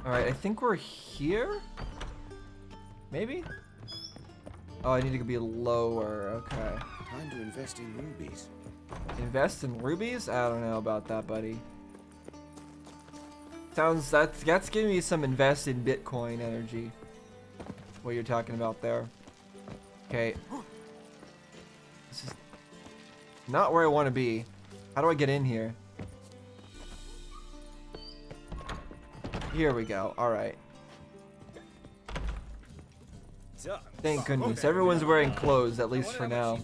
Alright, I think we're here? Maybe? Oh, I need to be lower. Okay. Time to invest in rubies. Invest in rubies? I don't know about that, buddy. That's giving me some invest in Bitcoin energy. What you're talking about there. Okay. This is not where I want to be. How do I get in here? Here we go. Alright. Thank goodness. Everyone's wearing clothes, at least for now.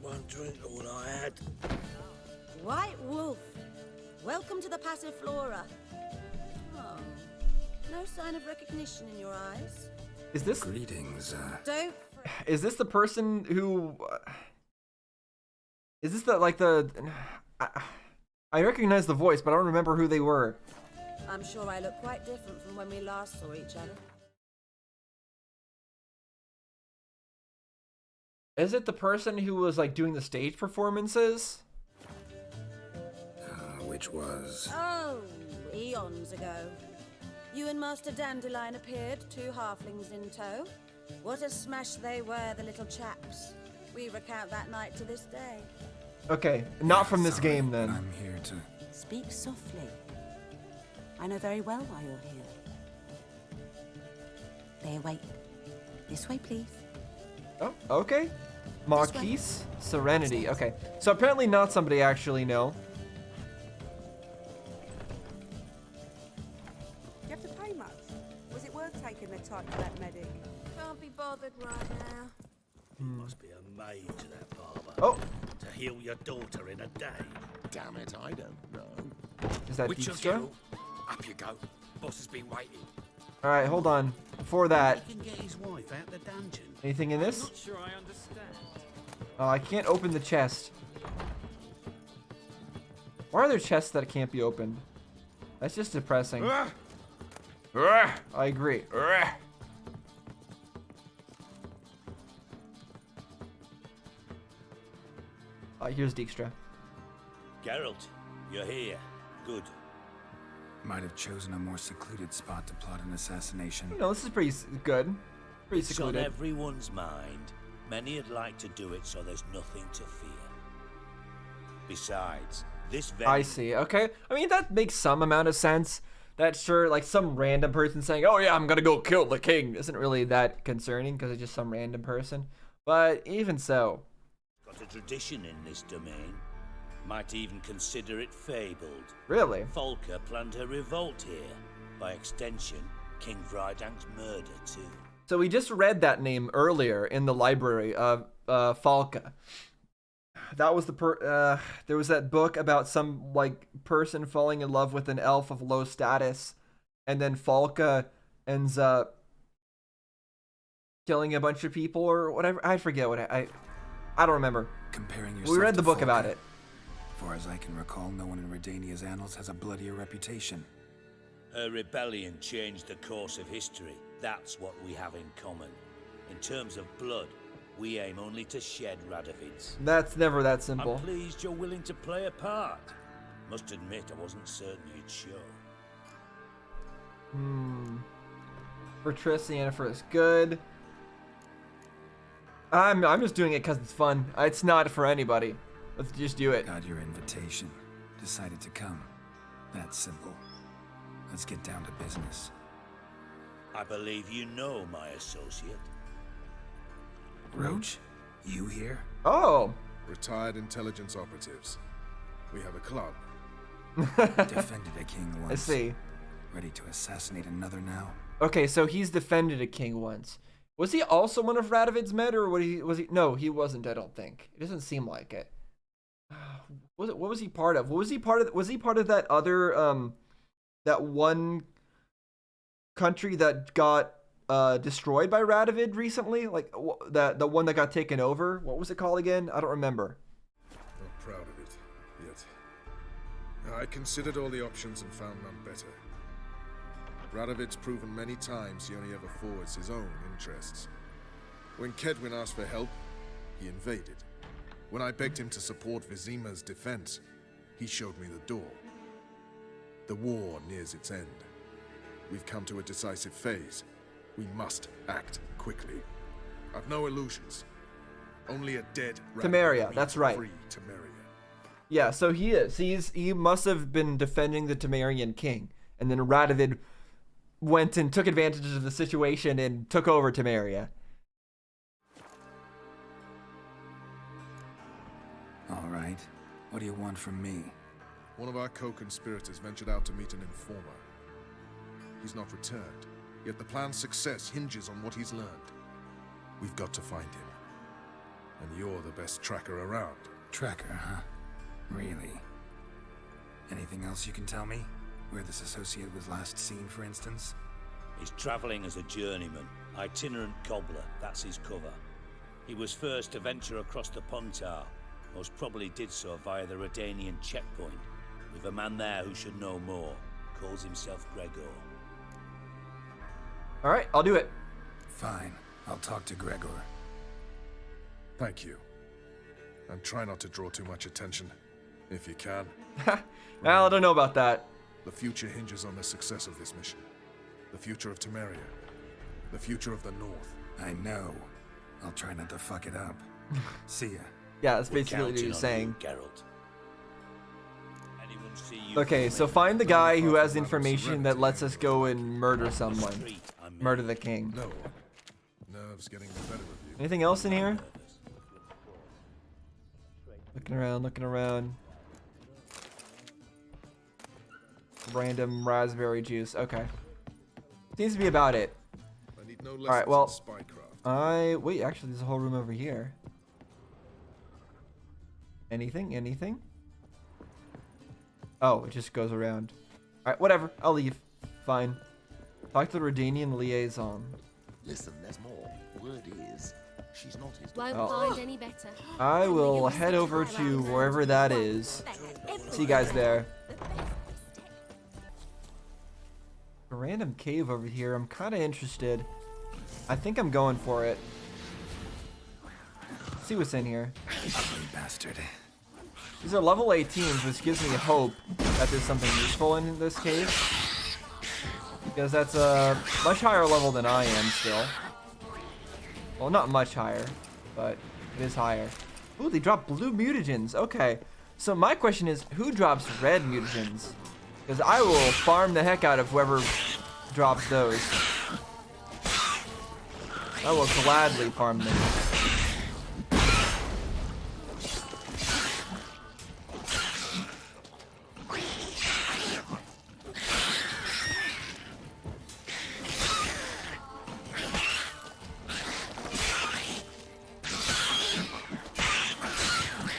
One drink all I had. White Wolf, welcome to the Passiflora. Oh, no sign of recognition in your eyes. Is this... Greetings, Don't... Is this the person who... Is this the, like the... I recognize the voice, but I don't remember who they were. I'm sure I look quite different from when we last saw each other. Is it the person who was like doing the stage performances? Which was... Oh, eons ago. You and Master Dandelion appeared, two halflings in tow. What a smash they were, the little chaps. We recount that night to this day. Okay, not from this game then. I'm here to... Speak softly. I know very well why you're here. They await. This way, please. Oh, okay. Marquise Serenity. Okay, so apparently not somebody I actually know. Do you have to pay much? Was it worth taking the type to that medic? Can't be bothered right now. Must be a maid to that barber. Oh, To heal your daughter in a day. Damn it, I don't know. is that Which of Dijkstra? you? Up you go. Boss has been waiting. All right, hold on. Before that, He can get his wife out the dungeon. anything in this? Not sure I understand. Oh, I can't open the chest. Why are there chests that can't be opened? That's just depressing. I agree. Here's Dijkstra. Geralt, you're here. Good. Might have chosen a more secluded spot to plot an assassination. No, this is pretty good. Pretty It's on secluded. everyone's mind. Many would like to do it so there's nothing to fear. Besides, this I see. Okay. I mean, that makes some amount of sense. That sure, like some random person saying, "Oh yeah, I'm gonna go kill the king," isn't really that concerning because it's just some random person. But even so, got a tradition in this domain. Might even consider it fabled. really, Folka planned her revolt here. By extension, King Vrydank's murder too. so we just read that name earlier in the library of Falka. That was there was that book about some like person falling in love with an elf of low status, and then Falka ends up killing a bunch of people or whatever. I forget what I don't remember. Comparing yourself We read the to book about Folka. it. As far as I can recall, no one in Redania's annals has a bloodier reputation. Her rebellion changed the course of history. That's what we have in common. In terms of blood, we aim only to shed Radovid's. That's never that I'm simple. pleased you're willing to play a part. Must admit, I wasn't certain you'd show. For Triss, Yennefer is good. I'm just doing it because it's fun. It's not for anybody. Let's just do it. Got your invitation. Decided to come. That's simple. Let's get down to business. I believe you know my associate. Roach, you here? Oh, Retired intelligence operatives. We have a club. Defended a king once. I see. Ready to assassinate another now? Okay, so he's defended a king once. Was he also one of Radovid's men, or was he? No, he wasn't. I don't think. It doesn't seem like it. What was he part of? Was he part of that other that one country that got destroyed by Radovid recently? Like the one that got taken over. What was it called again? I don't remember. Not proud of it, yet. I considered all the options and found none better. Radovid's proven many times he only ever forwards his own interests. When Kedwin asked for help, he invaded. When I begged him to support Vizima's defense, he showed me the door. The war nears its end. We've come to a decisive phase. We must act quickly. I've no illusions. Only a dead Temeria, that's right. Free Temeria. Yeah, so he is. He must have been defending the Temerian king, and then Radovid went and took advantage of the situation and took over Temeria. All right. What do you want from me? One of our co-conspirators ventured out to meet an informer. He's not returned, yet the plan's success hinges on what he's learned. We've got to find him. And you're the best tracker around. Tracker, huh? Really? Anything else you can tell me? Where this associate was last seen, for instance? He's travelling as a journeyman, itinerant cobbler, that's his cover. He was first to venture across the Pontar, most probably did so via the Redanian checkpoint. With a man there who should know more, calls himself Gregor. All right, I'll do it. Fine, I'll talk to Gregor. Thank you. And try not to draw too much attention, if you can. Well, I don't know about that. The future hinges on the success of this mission. The future of Temeria. The future of the North. I know. I'll try not to fuck it up. See ya. Yeah, that's We're basically what counting he was on saying. you, Geralt. Anyone see you Okay, so coming? find the guy who has information that lets us go and murder someone. Street, I mean. Murder the king. No. Nerves getting the better of you. Anything else in here? Looking around, looking around. Random raspberry juice. Okay. Seems to be about it. I need no lessons Alright, well, in spycraft. wait, actually, there's a whole room over here. Anything? Anything? Oh, it just goes around. Alright, whatever. I'll leave. Fine. Talk to the Redanian liaison. Listen, there's more. Word is, she's not his Won't Oh. find any better. I will head over to wherever that is. See you guys there. A random cave over here. I'm kind of interested. I think I'm going for it. Let's see what's in here. Ugly bastard. These are level 18s, which gives me hope that there's something useful in this cave. Because that's a much higher level than I am still. Well, not much higher, but it is higher. Ooh, they drop blue mutagens. Okay. So my question is, who drops red mutagens? Because I will farm the heck out of whoever drops those. I will gladly farm them.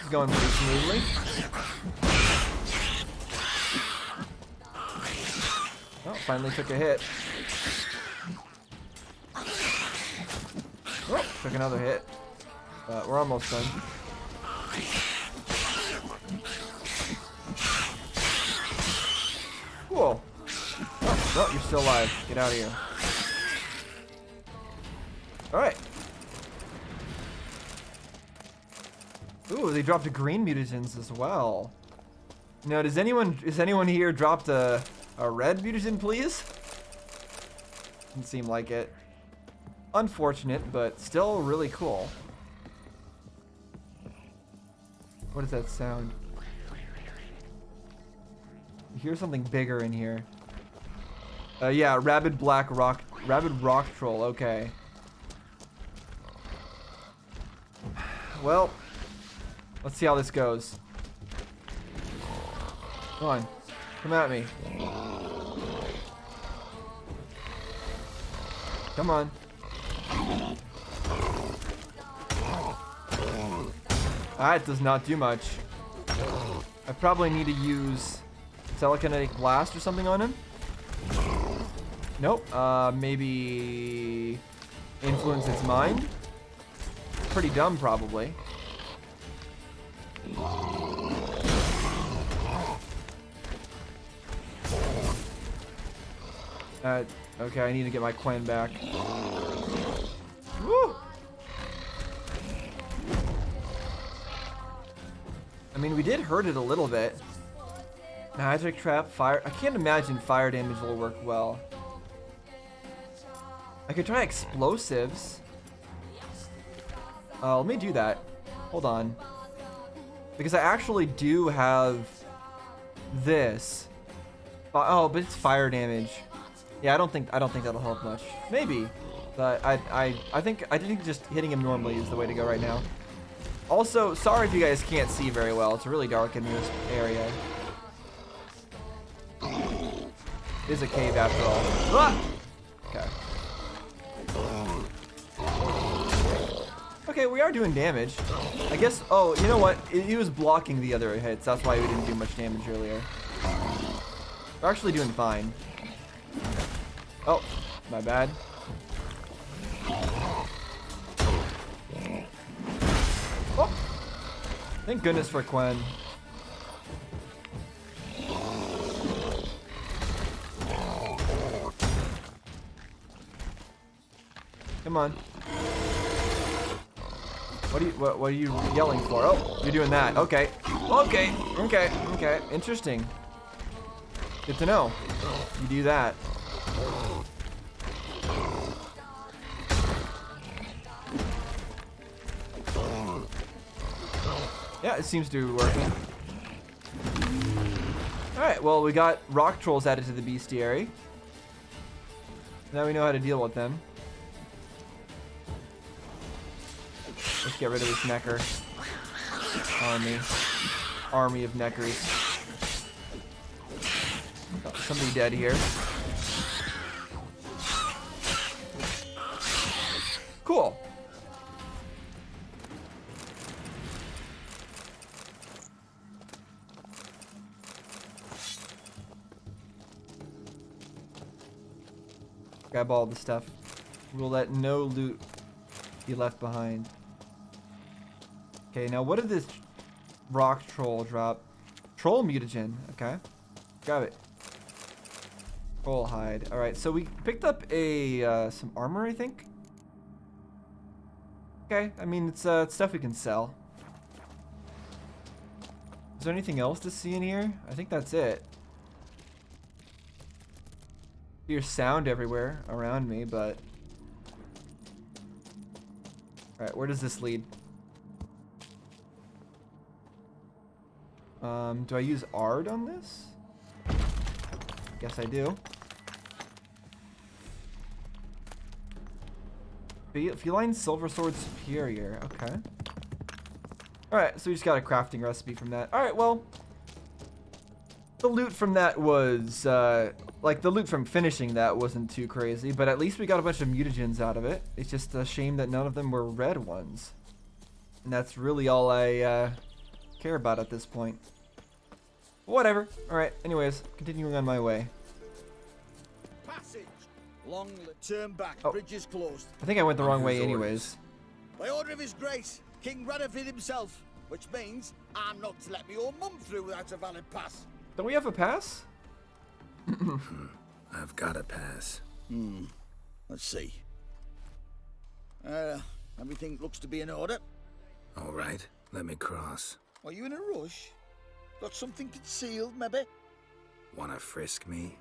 Going pretty smoothly. Oh, finally took a hit. Oh, took another hit. But we're almost done. Cool. Oh, no, you're still alive. Get out of here. Alright. Ooh, they dropped a green mutagens as well. Now, does anyone here dropped a red mutagen, please? Doesn't seem like it. Unfortunate, but still really cool. What does that sound? I hear something bigger in here. Yeah, rabid rock troll. Okay. Well. Let's see how this goes. Come on. Come at me. Come on. That does not do much. I probably need to use telekinetic blast or something on him. Nope. Maybe influence its mind. Pretty dumb, probably. Okay, I need to get my Quen back. Woo! I mean, we did hurt it a little bit. Magic trap, fire. I can't imagine fire damage will work well. I could try explosives. Let me do that. Hold on. Because I actually do have this. Oh, but it's fire damage. Yeah, I don't think that'll help much. Maybe, but I think just hitting him normally is the way to go right now. Also, sorry if you guys can't see very well. It's really dark in this area. It is a cave after all. Ah! Okay. Okay, we are doing damage. I guess. Oh, you know what? He was blocking the other hits. That's why we didn't do much damage earlier. We're actually doing fine. Oh, my bad. Oh, thank goodness for Quen. Come on. What are you yelling for? Oh, you're doing that. Okay. Okay. Interesting. Good to know. You do that. Yeah, it seems to be working. Alright, well, we got rock trolls added to the bestiary. Now we know how to deal with them. Let's get rid of this Necker army of Neckers. Oh, somebody dead here. Cool. Grab all the stuff. We'll let no loot be left behind. Okay, now what did this rock troll drop? Troll mutagen. Okay. Grab it. Troll hide. Alright, so we picked up a some armor, I think. Okay, I mean, it's stuff we can sell. Is there anything else to see in here? I think that's it. Hear sound everywhere around me, but... Alright, where does this lead? Do I use Ard on this? Guess I do. Feline Silver Sword Superior. Okay. Alright, so we just got a crafting recipe from that. Alright, well. The loot from that was, like, the loot from finishing that wasn't too crazy, but at least we got a bunch of mutagens out of it. It's just a shame that none of them were red ones. And that's really all I, care about at this point. Whatever. Alright, anyways, continuing on my way. Passage. Long turn back. Oh. Bridge is closed. I think I went the wrong On way whose anyways. By order of His Grace, King Radovid himself, which means I'm not to let me old mum through without a valid pass. Don't we have a pass? I've got a pass. Let's see. Everything looks to be in order. All right, let me cross. Are you in a rush? Got something concealed, maybe? Wanna frisk me?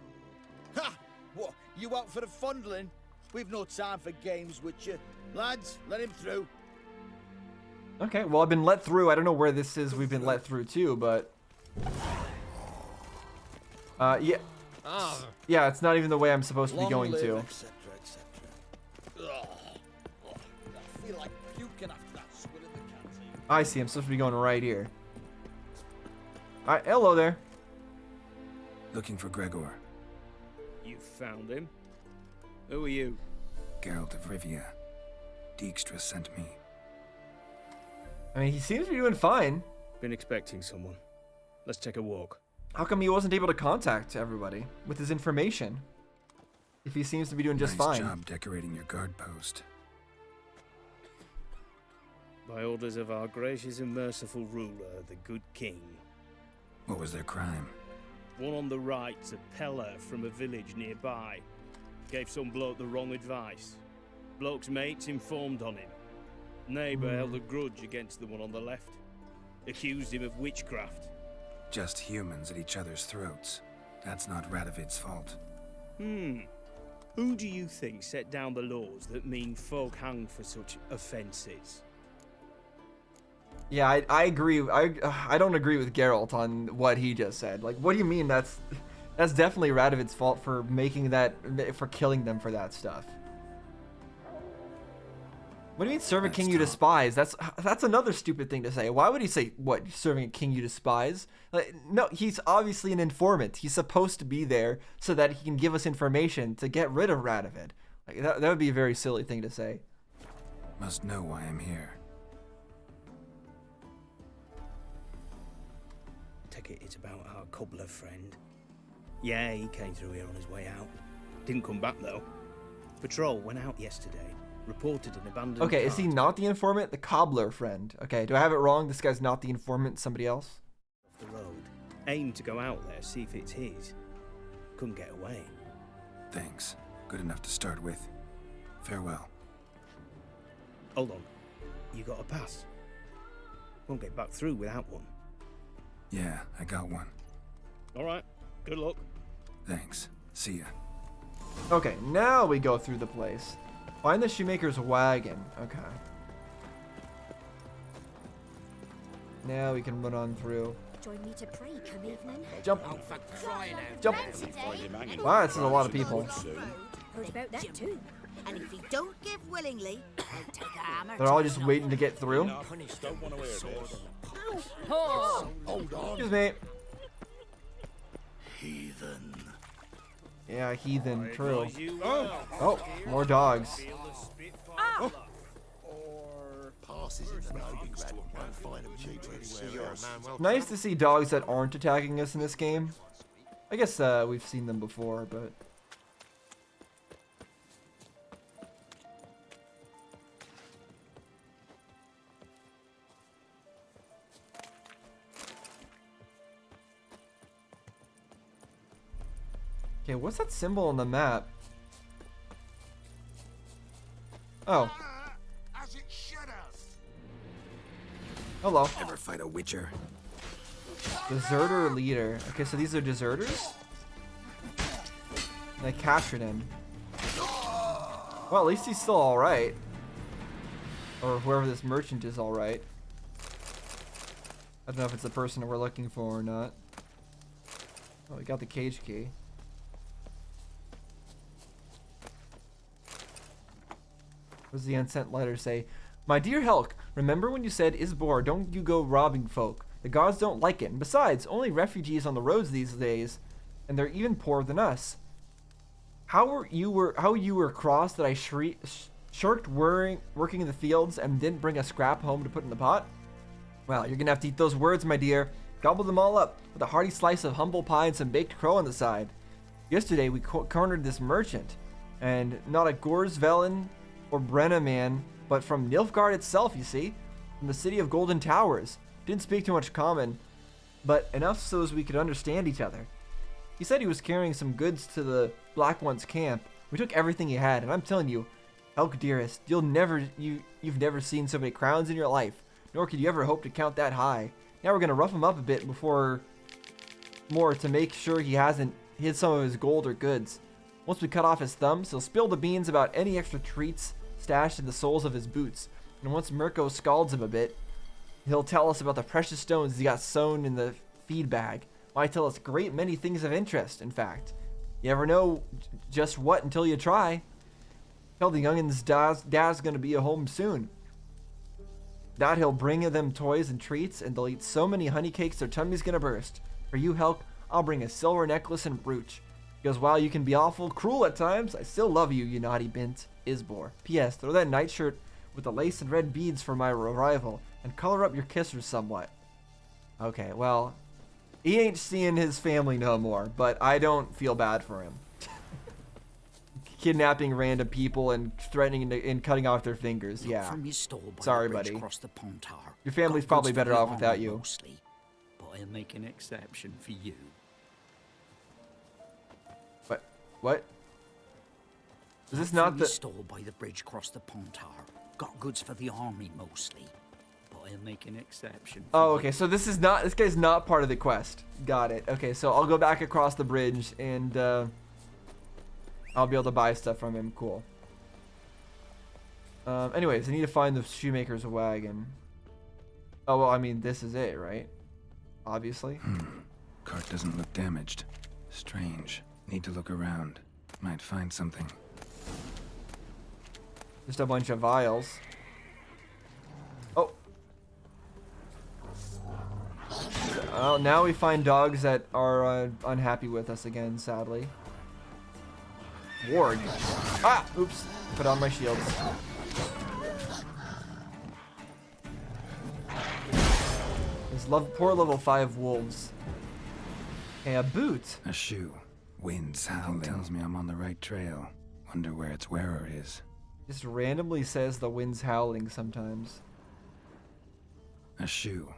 Ha! What? You out for a fondling? We've no time for games with you. Lads, let him through. Okay, well, I've been let through. I don't know where this is we've been let through to, but... yeah. Yeah, it's not even the way I'm supposed to be going to. Etc., etc. I feel like puking after that swill in the canteen. I see, I'm supposed to be going right here. Alright, hello there. Looking for Gregor. You found him? Who are you? Geralt of Rivia. Dijkstra sent me. I mean, he seems to be doing fine. Been expecting someone. Let's take a walk. How come he wasn't able to contact everybody with his information? If he seems to be doing just Nice fine. job decorating your guard post. By orders of our gracious and merciful ruler, the good king. What was their crime? One on the right's a peller from a village nearby. Gave some bloke the wrong advice. Bloke's mates informed on him. Neighbour held a grudge against the one on the left. Accused him of witchcraft. Just humans at each other's throats. That's not Radovid's fault. Who do you think set down the laws that mean folk hanged for such offences? Yeah, I agree. I don't agree with Geralt on what he just said. Like, what do you mean that's definitely Radovid's fault for for killing them for that stuff. What do you mean serve a king you despise? That's another stupid thing to say. Why would he say, what, serving a king you despise? Like, no, he's obviously an informant. He's supposed to be there so that he can give us information to get rid of Radovid. Like, that would be a very silly thing to say. Must know why I'm here. Take it it's about our cobbler friend. Yeah, he came through here on his way out. Didn't come back though. Patrol went out yesterday. Reported an abandoned Okay, cart. is he not the informant? The cobbler friend. Okay, do I have it wrong? This guy's not the informant, somebody else? Off the road. Aimed to go out there, see if it's his. Couldn't get away. Thanks. Good enough to start with. Farewell. Hold on. You got a pass? Won't get back through without one. Yeah, I got one. Alright, good luck. Thanks. See ya. Okay, now we go through the place. Find the shoemaker's wagon. Okay. Now we can run on through. Join me to pray come evening. Jump. Oh, for crying out Jump. loud. Wow, this is a lot of people. Heard about that too. And if he don't give willingly, I'll take a hammer. They're all just waiting to get through. Don't want to hear this. Hold on. Excuse me. Heathen. Yeah, heathen. True. Advise you well. Oh, more dogs. Feel the spit Or passes in the night, big rat. Won't find them cheap anywhere else. Nice to see dogs that aren't attacking us in this game. I guess we've seen them before, but... Okay, what's that symbol on the map? Oh. As it should have. Hello. Ever fight a witcher? Deserter leader. Okay, so these are deserters? And I captured him. Well, at least he's still alright. Or whoever this merchant is alright. I don't know if it's the person that we're looking for or not. Oh, we got the cage key. What does the unsent letter say? My dear Helk, remember when you said, Isbor, don't you go robbing folk. The gods don't like it. And besides, only refugees on the roads these days. And they're even poorer than us. How you were cross that I shirked working in the fields and didn't bring a scrap home to put in the pot? Well, you're gonna have to eat those words, my dear. Gobble them all up with a hearty slice of humble pie and some baked crow on the side. Yesterday we cornered this merchant. And not a Gorsvelen or Brenna man, but from Nilfgaard itself, you see, from the city of Golden Towers. Didn't speak too much common, but enough so as we could understand each other. He said he was carrying some goods to the Black One's camp. We took everything he had, and I'm telling you, Helk dearest, you've never seen so many crowns in your life, nor could you ever hope to count that high. Now we're gonna rough him up a bit more to make sure he hasn't hid some of his gold or goods. Once we cut off his thumbs, he'll spill the beans about any extra treats stashed in the soles of his boots. And once Mirko scalds him a bit, he'll tell us about the precious stones he got sewn in the feed bag. Might tell us a great many things of interest, in fact. You never know just what until you try. Tell the youngins' dad's gonna be home soon. That he'll bring them toys and treats, and they'll eat so many honey cakes their tummy's gonna burst. For you, Helk, I'll bring a silver necklace and brooch. Because while you can be awful cruel at times, I still love you, you naughty bint. Isbor. P.S. Throw that nightshirt with the lace and red beads for my arrival, and color up your kissers somewhat. Okay, well, he ain't seeing his family no more, but I don't feel bad for him. Kidnapping random people and threatening and cutting off their fingers, yeah. From your stall by Sorry, the bridge buddy. across the Pontar. Your family's Got probably goods better for the off without army you. Mostly, but I'll make an exception for you. What? Is this From not your the... stall by the bridge across the Pontar. Got goods for the army mostly, but I'll make an exception for Oh, you. okay, so this guy's not part of the quest. Got it. Okay, so I'll go back across the bridge and I'll I'll be able to buy stuff from him. Cool. Anyways, I need to find the shoemaker's wagon. Oh, well, I mean, this is it, right? Obviously. Cart doesn't look damaged. Strange. Need to look around. Might find something. Just a bunch of vials. Oh. Well, now we find dogs that are unhappy with us again, sadly. Ward. Ah! Oops. Put on my shields. These poor level 5 wolves. Hey, a boot. A shoe. Wind's howling. Tells me I'm on the right trail. Wonder where its wearer is. Just randomly says the wind's howling sometimes. A shoe.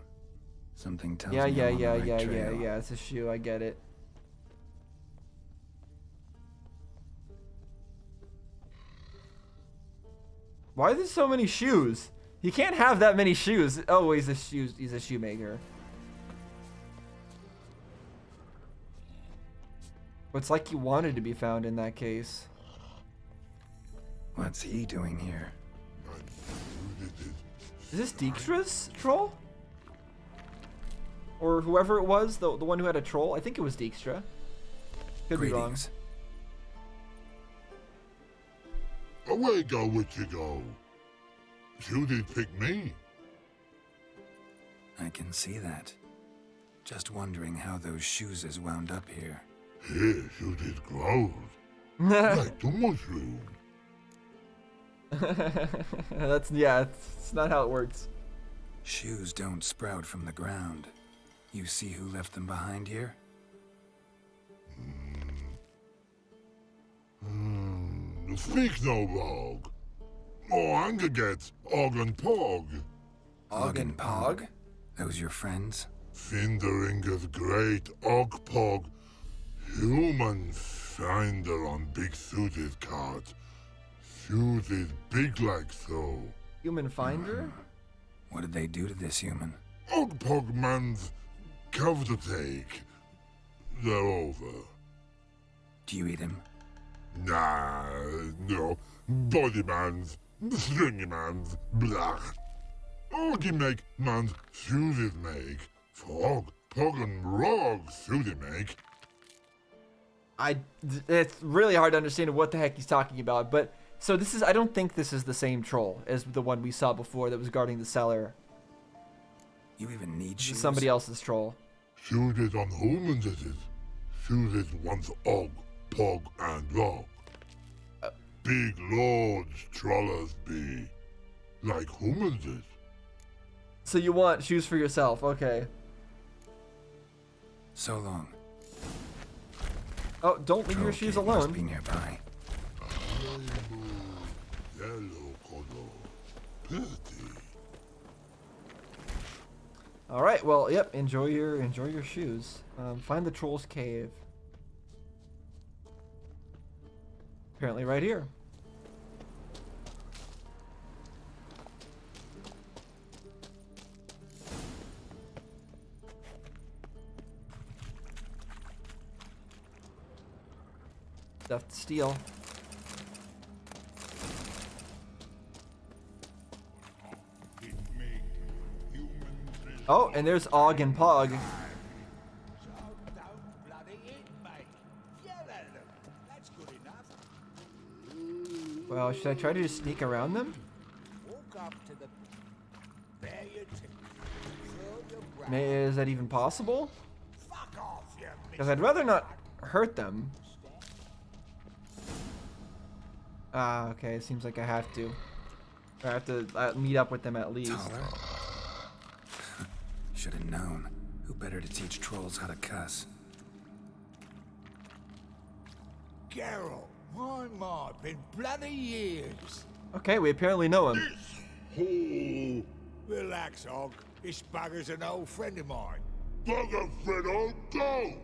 Something tells Yeah, me yeah, I'm on yeah, the right yeah, trail. yeah. It's a shoe. I get it. Why are there so many shoes? You can't have that many shoes. Oh, he's a shoemaker. It's like he wanted to be found in that case. What's he doing here? Is this Dijkstra's troll? Or whoever it was, the one who had a troll? I think it was Dijkstra. Could be wrong. Greetings. Away go, witch you go. You did pick me. I can see that. Just wondering how those shoes is wound up here. Yes, you did grow. Like the mushroom. It's not how it works. Shoes don't sprout from the ground. You see who left them behind here? Speak no log. Oh, anger gets Og and Pog. Og and Pog? Those your friends? Finderinger's great Og Pog. Human finder on big suited cart. Suited big like so. Human finder? What did they do to this human? Og Pog man's cover to take. They're over. Do you eat him? Nah, no. Body man's, stringy man's, blah. Oggy make man's suited make. Frog, pog and rog suited make. It's really hard to understand what the heck he's talking about, but so this is, I don't think this is the same troll as the one we saw before that was guarding the cellar. You even need This shoes? is somebody else's troll. Suited on humans it is. Suited once Og, Pog and Log. Big lords trollers be. Like humans is. So you want shoes for yourself, okay. So long. Oh, don't leave your shoes alone. Must be nearby. Yellow color. Pretty. All right, well, yep. Enjoy your shoes. Find the troll's cave. Apparently, right here. Stuff to steal. Oh, and there's Og and Pog. Well, should I try to just sneak around them? Is that even possible? Because I'd rather not hurt them. Ah, okay. It seems like I have to. I have to meet up with them at least. Taller? Should have known. Who better to teach trolls how to cuss? Geralt, my, been bloody years. Okay, we apparently know him. Oh, Relax, Og. This bugger's an old friend of mine. bugger Fredo, go!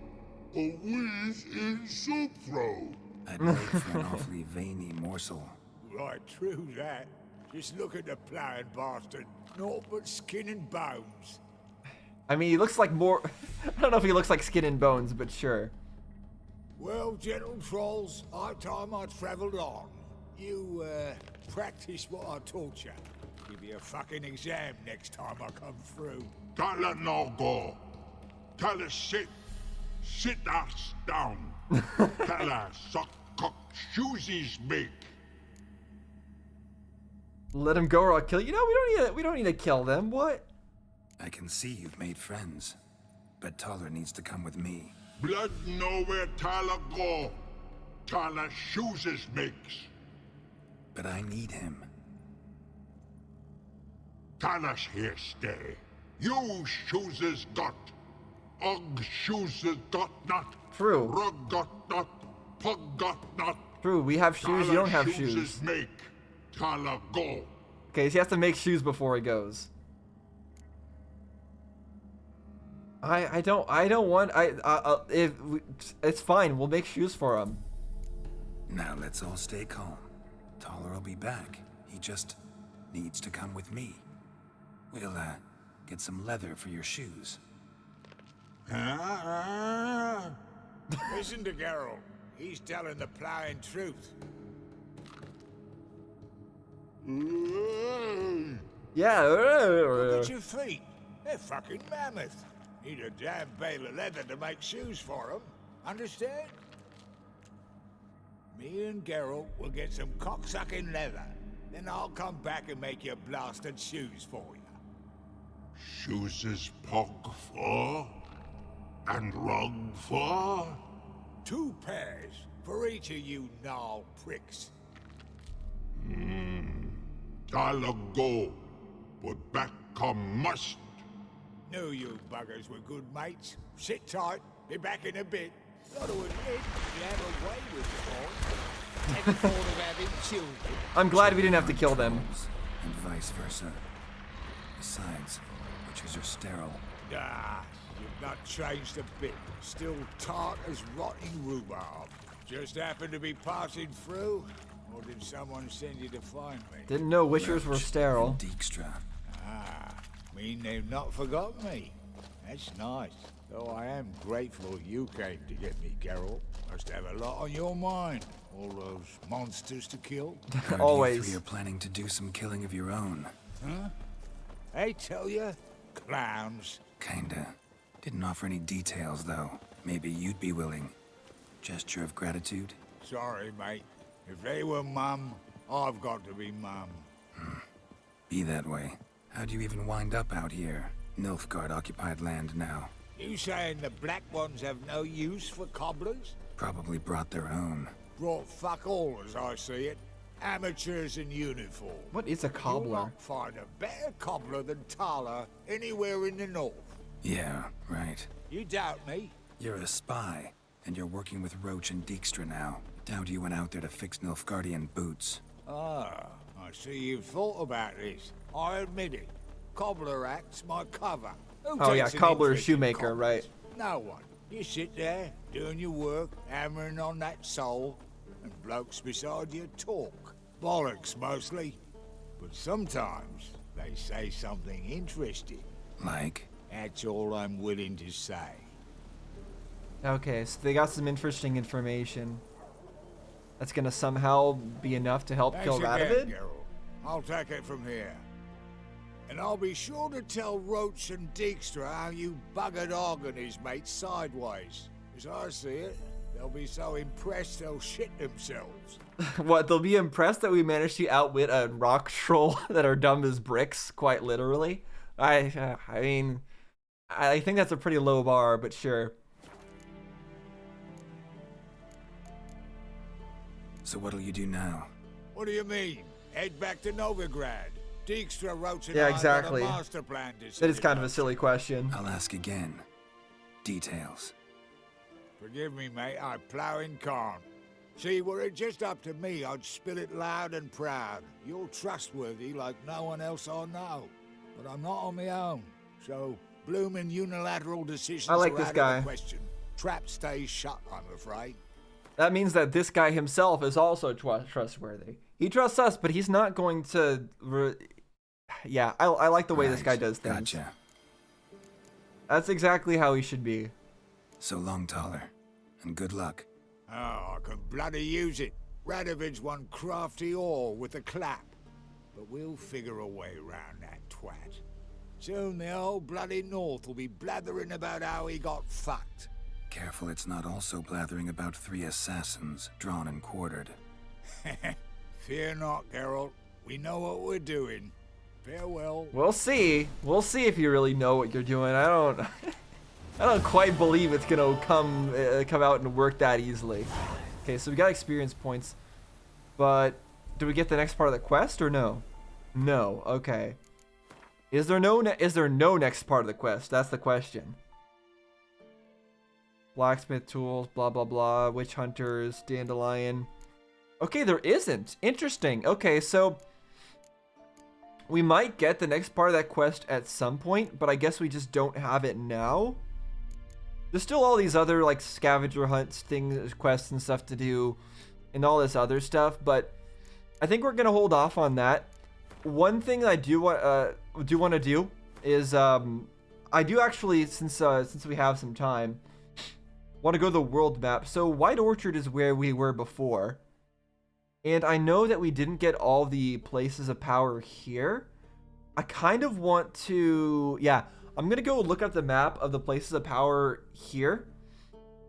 A wheeze in soup throw. I'd wait for an awfully veiny morsel. Right, true that. Just look at the ploughing bastard. Naught but skin and bones. I mean, he looks like more... I don't know if he looks like skin and bones, but sure. Well, gentle trolls, high time I travelled on. You, practice what I taught you. Give you a fucking exam next time I come through. Tala no go. Tala sit ass down. Tala suck cock shoesies make. Let him go or I'll kill you. No, we don't need to kill them. What? I can see you've made friends, but Taller needs to come with me. Blood nowhere Tala go. Tala shoesies makes. But I need him. Tala's here stay. You shoeses got. Og shoeses got not. True. Rug got not. Pug got not. True, we have shoes, you don't have shoes. shoes. Make. Tala go. Okay, so he has to make shoes before he goes. I don't want, it's fine, we'll make shoes for him. Now let's all stay calm. Taller will be back. He just needs to come with me. We'll, get some leather for your shoes. Listen to Geralt. He's telling the plowing truth. Yeah. Look at your feet. They're fucking mammoth. Need a damn bale of leather to make shoes for them. Understand? Me and Geralt will get some cocksucking leather. Then I'll come back and make you blasted shoes for you. Shoes is pug for? And rug for? 2 pairs for each of you gnarled pricks. Tala go. But back come must. Knew you buggers were good mates. Sit tight. Be back in a bit. Gotta admit, you have a way with the boy. Never thought of having children. I'm glad we didn't have to kill them. And vice versa. Besides, witches are sterile. Ah, you've not changed a bit. Still tart as rotting rhubarb. Just happened to be passing through? Or did someone send you to find me? Didn't know witchers were sterile. Dijkstra. Ah, mean they've not forgotten me. That's nice. Though I am grateful you came to get me, Geralt. Must have a lot on your mind. All those monsters to kill. Always. You three are planning to do some killing of your own. Huh? I tell you, clowns. Kinda. Didn't offer any details, though. Maybe you'd be willing. Gesture of gratitude? Sorry, mate. If they were mum, I've got to be mum. Be that way. How'd you even wind up out here? Nilfgaard-occupied land now. You saying the black ones have no use for cobblers? Probably brought their own. Brought fuck all, as I see it. Amateurs in uniform. What is a cobbler? You'll not find a better cobbler than Tala anywhere in the north. Yeah, right. You doubt me? You're a spy, and you're working with Roach and Dijkstra now. Doubt you went out there to fix Nilfgaardian boots. Ah, I see you've thought about this. I admit it. Cobbler act's my cover. Who Oh yeah, takes an cobbler, interest in shoemaker, cobblers? right. No one. You sit there, doing your work, hammering on that sole, and blokes beside you talk. Bollocks, mostly. But sometimes they say something interesting. Like? That's all I'm willing to say. Okay, so they got some interesting information. That's gonna somehow be enough to help kill Thanks again, Radovid? Geralt. I'll take it from here. And I'll be sure to tell Roach and Dijkstra how you buggered Og and his mates sideways. As I see it, they'll be so impressed they'll shit themselves. What, they'll be impressed that we managed to outwit a rock troll that are dumb as bricks, quite literally? I mean, I think that's a pretty low bar, but sure. So what'll you do now? What do you mean? Head back to Novigrad. Dijkstra, Roach, and Yeah, I exactly. got a master plan to That is set kind it of a up. silly question. I'll ask again. Details. Forgive me, mate, I plough in can't. See, were it just up to me, I'd spill it loud and proud. You're trustworthy like no one else I know. But I'm not on my own. So, bloomin' unilateral decisions I like are this out guy. of the question. Trap stays shut, I'm afraid. That means that this guy himself is also trustworthy. He trusts us, but he's not going to... Yeah, I like the way this guy does things. Gotcha. That's exactly how he should be. So long, Taller. And good luck. Oh, I can bloody use it. Radovid's one crafty ore with a clap. But we'll figure a way round that twat. Soon the whole bloody North will be blathering about how he got fucked. Careful it's not also blathering about 3 assassins, drawn and quartered. Fear not, Geralt. We know what we're doing. Farewell. We'll see. We'll see if you really know what you're doing. I don't I don't quite believe it's gonna come out and work that easily. Okay, so we got experience points, but do we get the next part of the quest or no? No. Okay. Is there no next part of the quest? That's the question. Blacksmith tools, blah blah blah, witch hunters, dandelion. Okay, there isn't. Interesting. Okay, so we might get the next part of that quest at some point, but I guess we just don't have it now. There's still all these other like scavenger hunts things, quests and stuff to do, and all this other stuff, but I think we're gonna hold off on that. One thing I do want to do is I do actually, since we have some time, want to go to the world map. So White Orchard is where we were before, and I know that we didn't get all the places of power here. I kind of want to, yeah, I'm gonna go look up the map of the places of power here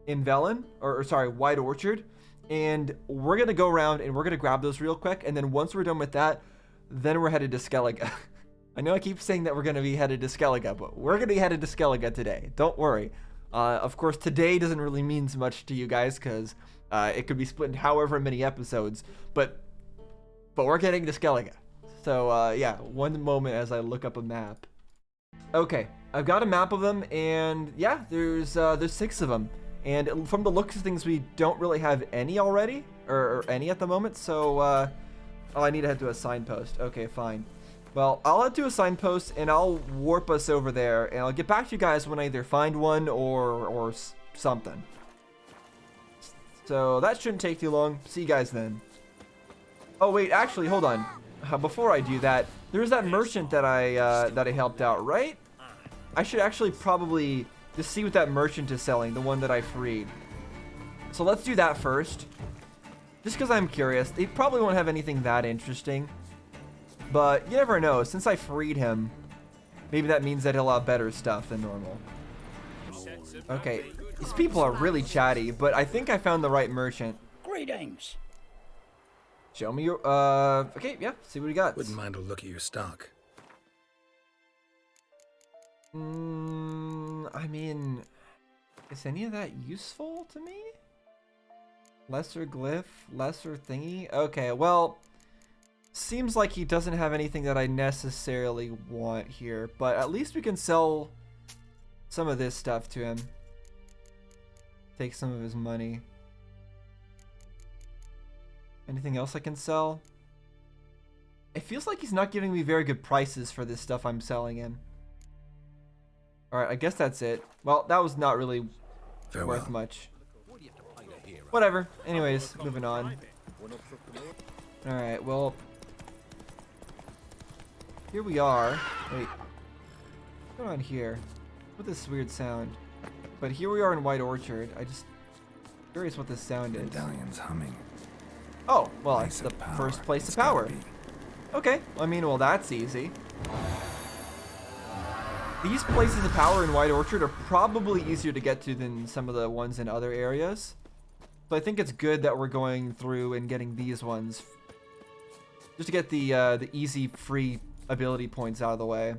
in Velen, or sorry, White Orchard, and we're gonna go around and we're gonna grab those real quick, and then once we're done with that, then we're headed to Skellige. I know I keep saying that we're gonna be headed to Skellige, but we're gonna be headed to Skellige today. Don't worry. Of course, today doesn't really mean much to you guys because it could be split in however many episodes, but we're getting to Skellige. So yeah, one moment as I look up a map. Okay, I've got a map of them, and yeah, there's 6 of them. And from the looks of things, we don't really have any already, or any at the moment. So oh, I need to head to a signpost. Okay, fine. Well, I'll head to a signpost, and I'll warp us over there, and I'll get back to you guys when I either find one or something. So that shouldn't take too long. See you guys then. Oh wait, actually, hold on. Before I do that, there's that merchant that I helped out, right? I should actually probably just see what that merchant is selling, the one that I freed. So let's do that first. Just because I'm curious. They probably won't have anything that interesting. But you never know. Since I freed him, maybe that means that he'll have better stuff than normal. Okay, these people are really chatty, but I think I found the right merchant. Greetings. Show me your, okay, yeah, see what we got. Wouldn't mind a look at your stock. I mean, is any of that useful to me? Lesser glyph, lesser thingy. Okay, well, seems like he doesn't have anything that I necessarily want here, but at least we can sell some of this stuff to him. Take some of his money. Anything else I can sell? It feels like he's not giving me very good prices for this stuff I'm selling him. Alright, I guess that's it. Well, that was not really worth much. Whatever. Anyways, moving on. Alright, well, here we are. Wait. What's going on here? What this weird sound? But here we are in White Orchard. I just curious what this sound is. Medallion's humming. Oh, well, it's the first place of power. Okay, I mean, well, that's easy. These places of power in White Orchard are probably easier to get to than some of the ones in other areas. So I think it's good that we're going through and getting these ones just to get the easy, free ability points out of the way.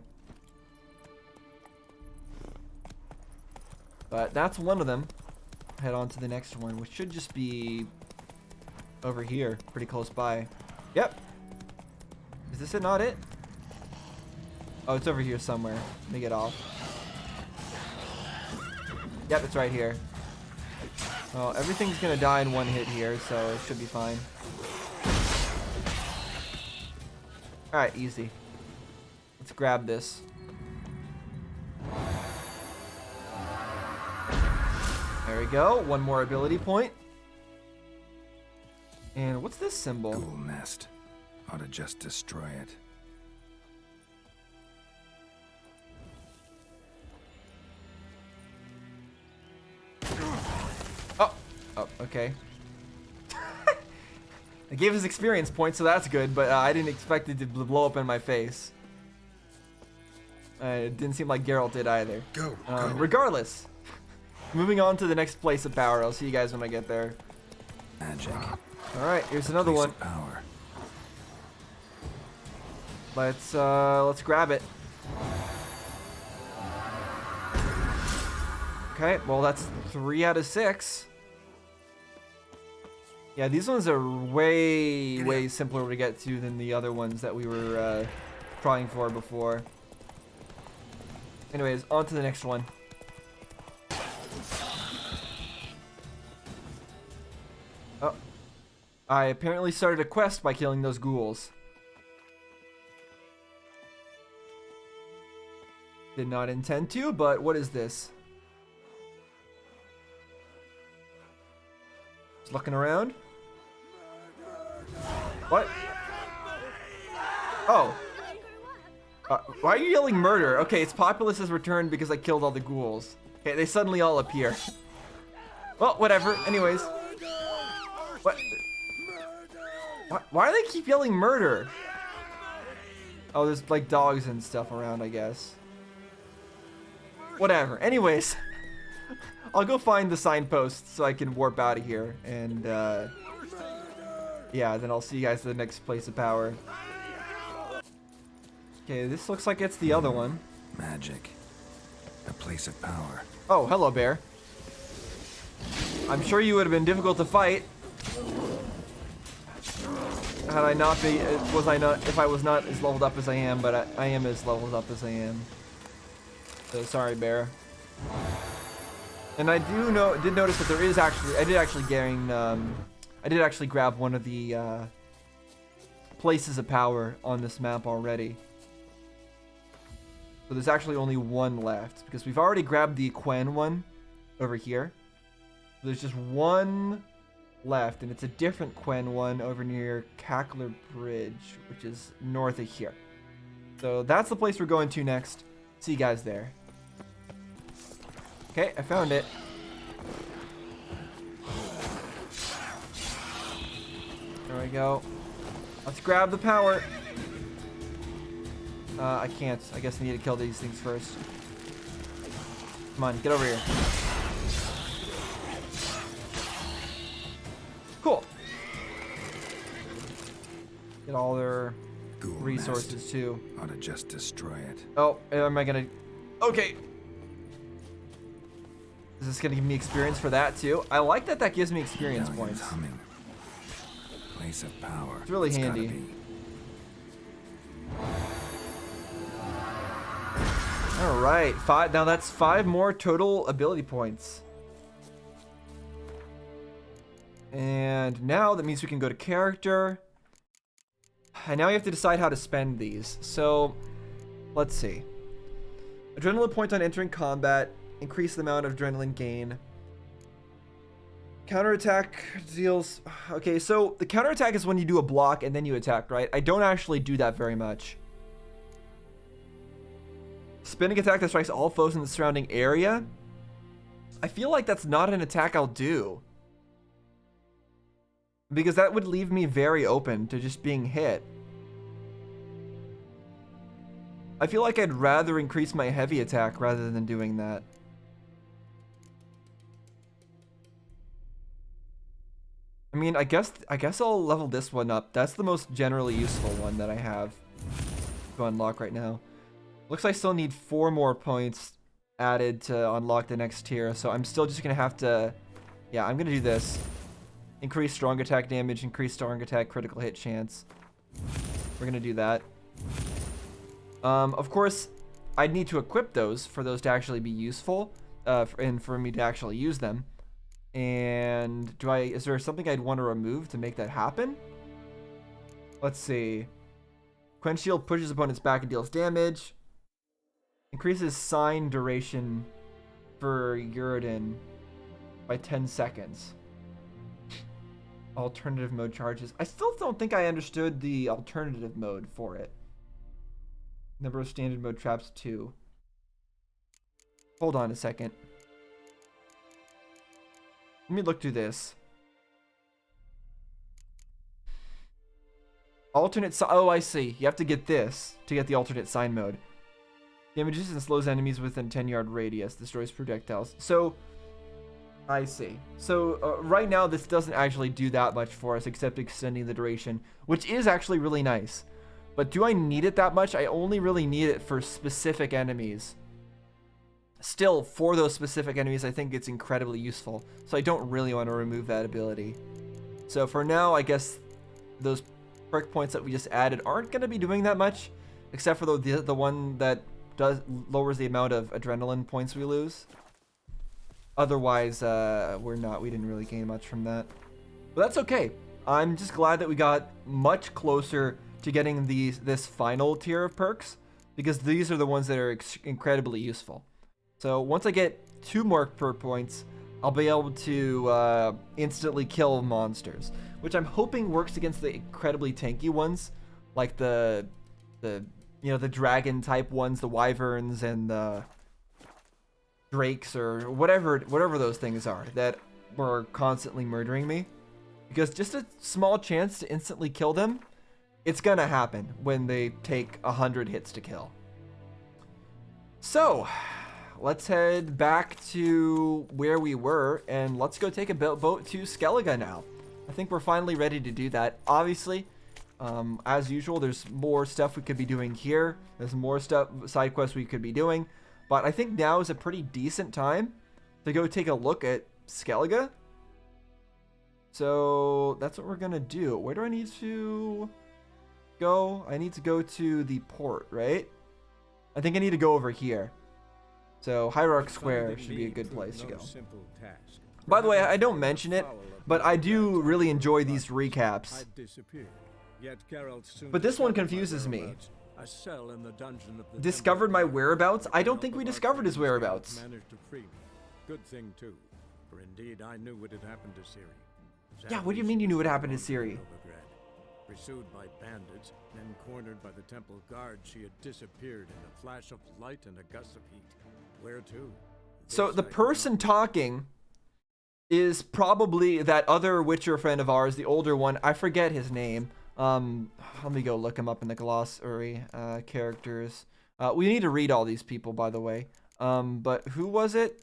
But that's one of them. Head on to the next one, which should just be over here, pretty close by. Yep. Is this it? Not it? Oh, it's over here somewhere. Let me get off. Yep, it's right here. Well, everything's gonna die in one hit here, so it should be fine. Alright, easy. Let's grab this. There we go. One more ability point. And what's this symbol? Ghoul nest. Ought to just destroy it. Oh, okay. It gave us experience points, so that's good, but I didn't expect it to blow up in my face. It didn't seem like Geralt did either. Go. Regardless, moving on to the next place of power. I'll see you guys when I get there. Magic. All right, here's another Place one. of power. Let's grab it. Okay, well that's 3 out of 6. Yeah, these ones are way simpler to get to than the other ones that we were trying for before. Anyways, on to the next one. Oh, I apparently started a quest by killing those ghouls. Did not intend to, but what is this? Just looking around. What? Oh. Why are you yelling murder? Okay, it's Populace has returned because I killed all the ghouls. Okay, they suddenly all appear. Well, whatever. Anyways. What? Why do they keep yelling murder? Oh, there's like dogs and stuff around, I guess. Whatever. Anyways. I'll go find the signpost so I can warp out of here. And, yeah, then I'll see you guys at the next place of power. Okay, this looks like it's the other one. Magic. A place of power. Oh, hello, bear. I'm sure you would have been difficult to fight. Had I not be, if I was not as leveled up as I am, but I am as leveled up as I am. So sorry, bear. And I did notice that there is actually, I did actually grab one of the places of power on this map already. So there's actually only one left because we've already grabbed the Quen one over here. There's just one left, and it's a different Quen one over near Cackler Bridge, which is north of here. So that's the place we're going to next. See you guys there. Okay, I found it. There we go. Let's grab the power. I can't. I guess I need to kill these things first. Come on, get over here. Cool. Get all their resources too. Ought to just destroy it. Oh, am I gonna? Okay. Is this gonna give me experience for that too? I like that that gives me experience points. Humming. Place of power. It's really handy. All right, 5. Now that's 5 more total ability points. And now that means we can go to character. And now you have to decide how to spend these. So, let's see. Adrenaline point on entering combat. Increase the amount of adrenaline gain. Counterattack deals... Okay, so the counterattack is when you do a block and then you attack, right? I don't actually do that very much. Spinning attack that strikes all foes in the surrounding area. I feel like that's not an attack I'll do. Because that would leave me very open to just being hit. I feel like I'd rather increase my heavy attack rather than doing that. I mean, I guess I'll level this one up. That's the most generally useful one that I have to unlock right now. Looks like I still need 4 more points added to unlock the next tier, so I'm still just gonna have to... Yeah, I'm gonna do this. Increase strong attack damage, increase strong attack critical hit chance. We're gonna do that. Of course, I'd need to equip those for those to actually be useful, and for me to actually use them. And is there something I'd want to remove to make that happen? Let's see. Quench Shield pushes opponents back and deals damage. Increases sign duration for Uridin by 10 seconds. Alternative mode charges. I still don't think I understood the alternative mode for it. Number of standard mode traps 2. Hold on a second. Let me look through this. Alternate sign. Oh, I see. You have to get this to get the alternate sign mode. Damages and slows enemies within 10-yard radius. Destroys projectiles. So, I see. So, right now, this doesn't actually do that much for us, except extending the duration, which is actually really nice. But do I need it that much? I only really need it for specific enemies. Still, for those specific enemies, I think it's incredibly useful. So, I don't really want to remove that ability. So, for now, I guess those perk points that we just added aren't going to be doing that much, except for the one that lowers the amount of adrenaline points we lose. Otherwise, we didn't really gain much from that. But that's okay. I'm just glad that we got much closer to getting this final tier of perks, because these are the ones that are incredibly useful. So once I get 2 more perk points, I'll be able to instantly kill monsters, which I'm hoping works against the incredibly tanky ones, like the dragon type ones, the wyverns and the drakes, or whatever those things are that were constantly murdering me. Because just a small chance to instantly kill them, it's gonna happen when they take 100 hits to kill. So let's head back to where we were, and let's go take a boat to Skellige now. I think we're finally ready to do that. Obviously, as usual, there's more stuff we could be doing here. There's more side quests we could be doing. But I think now is a pretty decent time to go take a look at Skellige. So that's what we're going to do. Where do I need to go? I need to go to the port, right? I think I need to go over here. So Hierarch Square should be a good place to go. By the way, I don't mention it, but I do really enjoy these recaps. But this one confuses me. Discovered my whereabouts? I don't think we discovered his whereabouts. Good thing too, for indeed I knew what had happened to Ciri. Yeah, what do you mean you knew what happened to Ciri? Pursued by bandits, then cornered by the temple guard, she had disappeared in a flash of light and a gust of heat. Where to? So the person talking is probably that other Witcher friend of ours, the older one. I forget his name. Let me go look him up in the glossary. Characters. We need to read all these people, by the way. But who was it?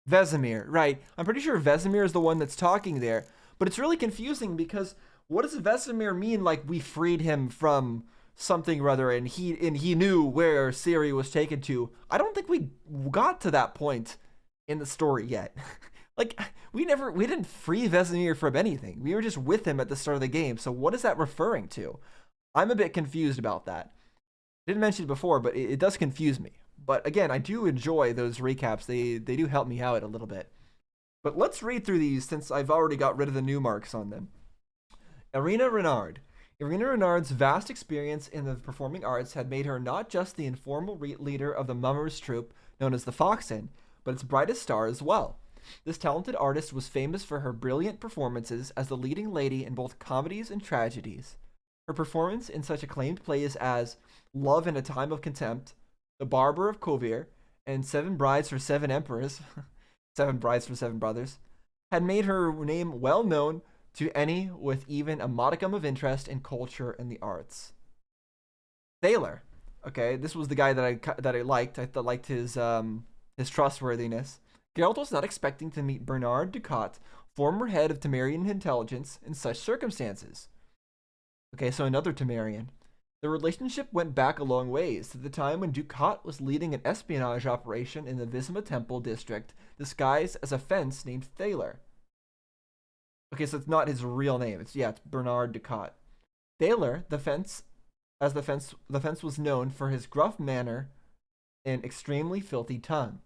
Vesemir, right. I'm pretty sure Vesemir is the one that's talking there. But it's really confusing because what does Vesemir mean, like we freed him from something or other and he knew where Ciri was taken to? I don't think we got to that point in the story yet. Like, we didn't free Vesemir from anything. We were just with him at the start of the game. So what is that referring to? I'm a bit confused about that. Didn't mention it before, but it does confuse me. But again, I do enjoy those recaps. They do help me out a little bit. But let's read through these since I've already got rid of the new marks on them. Irina Renard. Irina Renard's vast experience in the performing arts had made her not just the informal leader of the mummers troupe known as the Fox Inn, but its brightest star as well. This talented artist was famous for her brilliant performances as the leading lady in both comedies and tragedies. Her performance in such acclaimed plays as Love in a Time of Contempt, The Barber of Kovir, and 7 Brides for 7 Emperors, 7 Brides for 7 Brothers, had made her name well known to any with even a modicum of interest in culture and the arts. Thaler. Okay, this was the guy that I liked. I liked his trustworthiness. Geralt was not expecting to meet Bernard Ducat, former head of Temerian intelligence, in such circumstances. Okay, so another Temerian. The relationship went back a long ways, to the time when Ducat was leading an espionage operation in the Visma Temple district, disguised as a fence named Thaler. Okay, so it's not his real name. It's Bernard Ducat. Thaler, the fence was known for his gruff manner and extremely filthy tongue.